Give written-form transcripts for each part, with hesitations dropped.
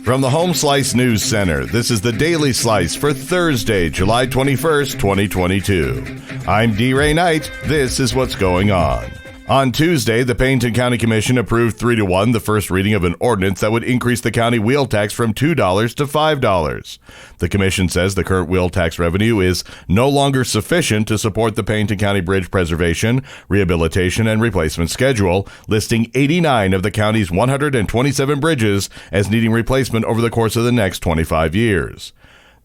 From the Home Slice News Center, this is the Daily Slice for Thursday, July 21st, 2022. I'm D. Ray Knight. This is what's going on. On Tuesday, the Pennington County Commission approved 3-1 the first reading of an ordinance that would increase the county wheel tax from $2 to $5. The commission says the current wheel tax revenue is no longer sufficient to support the Pennington County Bridge Preservation, Rehabilitation, and Replacement Schedule, listing 89 of the county's 127 bridges as needing replacement over the course of the next 25 years.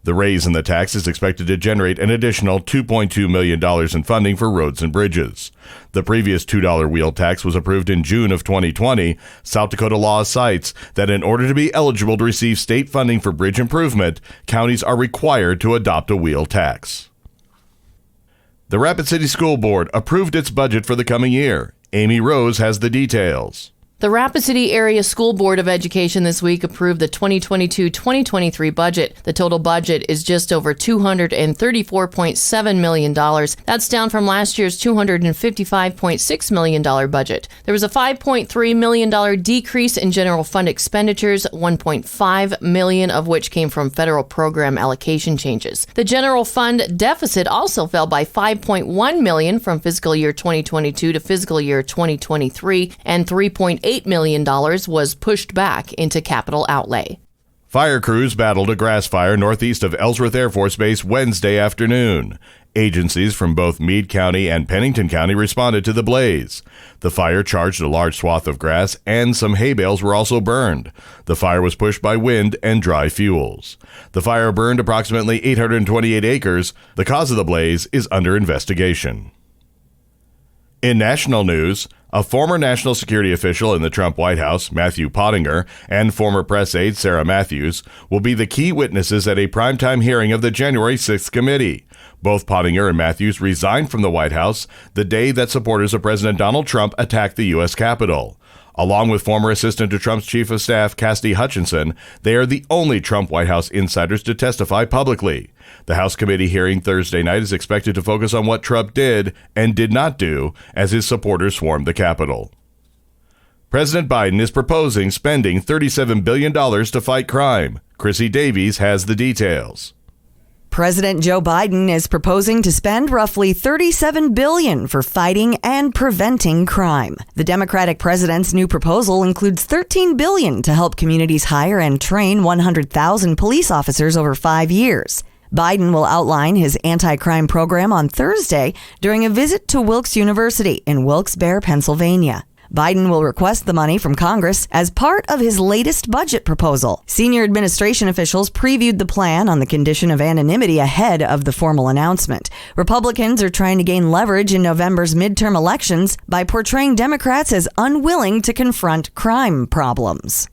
The raise in the tax is expected to generate an additional $2.2 million in funding for roads and bridges. The previous $2 wheel tax was approved in June of 2020. South Dakota law cites that in order to be eligible to receive state funding for bridge improvement, counties are required to adopt a wheel tax. The Rapid City School Board approved its budget for the coming year. Amy Rose has the details. The Rapid City Area School Board of Education this week approved the 2022-2023 budget. The total budget is just over $234.7 million. That's down from last year's $255.6 million budget. There was a $5.3 million decrease in general fund expenditures, $1.5 million of which came from federal program allocation changes. The general fund deficit also fell by $5.1 million from fiscal year 2022 to fiscal year 2023, and $3.8 million was pushed back into capital outlay. Fire crews battled a grass fire northeast of Ellsworth Air Force Base Wednesday afternoon. Agencies from both Meade County and Pennington County responded to the blaze. The fire charged a large swath of grass, and some hay bales were also burned. The fire was pushed by wind and dry fuels. The fire burned approximately 828 acres. The cause of the blaze is under investigation. In national news, a former national security official in the Trump White House, Matthew Pottinger, and former press aide Sarah Matthews will be the key witnesses at a primetime hearing of the January 6th committee. Both Pottinger and Matthews resigned from the White House the day that supporters of President Donald Trump attacked the U.S. Capitol. Along with former assistant to Trump's chief of staff, Cassidy Hutchinson, they are the only Trump White House insiders to testify publicly. The House committee hearing Thursday night is expected to focus on what Trump did and did not do as his supporters swarmed the Capitol. President Biden is proposing spending $37 billion to fight crime. Chrissy Davies has the details. President Joe Biden is proposing to spend roughly $37 billion for fighting and preventing crime. The Democratic president's new proposal includes $13 billion to help communities hire and train 100,000 police officers over 5 years. Biden will outline his anti-crime program on Thursday during a visit to Wilkes University in Wilkes-Barre, Pennsylvania. Biden will request the money from Congress as part of his latest budget proposal. Senior administration officials previewed the plan on the condition of anonymity ahead of the formal announcement. Republicans are trying to gain leverage in November's midterm elections by portraying Democrats as unwilling to confront crime problems.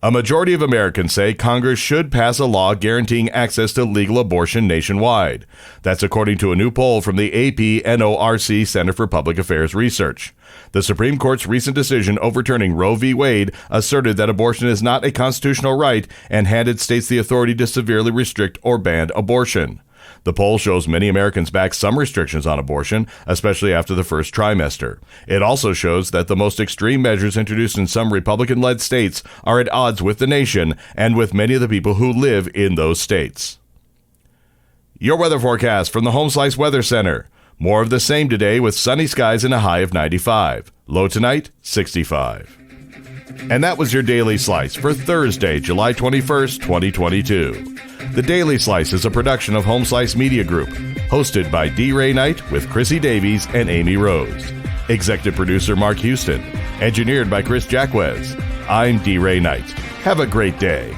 A majority of Americans say Congress should pass a law guaranteeing access to legal abortion nationwide. That's according to a new poll from the AP-NORC Center for Public Affairs Research. The Supreme Court's recent decision overturning Roe v. Wade asserted that abortion is not a constitutional right and handed states the authority to severely restrict or ban abortion. The poll shows many Americans back some restrictions on abortion, especially after the first trimester. It also shows that the most extreme measures introduced in some Republican-led states are at odds with the nation and with many of the people who live in those states. Your weather forecast from the Home Slice Weather Center. More of the same today with sunny skies and a high of 95. Low tonight, 65. And that was your Daily Slice for Thursday, July 21st, 2022. The Daily Slice is a production of Home Slice Media Group, hosted by D. Ray Knight with Chrissy Davies and Amy Rose. Executive producer Mark Houston. Engineered by Chris Jacquez. I'm D. Ray Knight. Have a great day.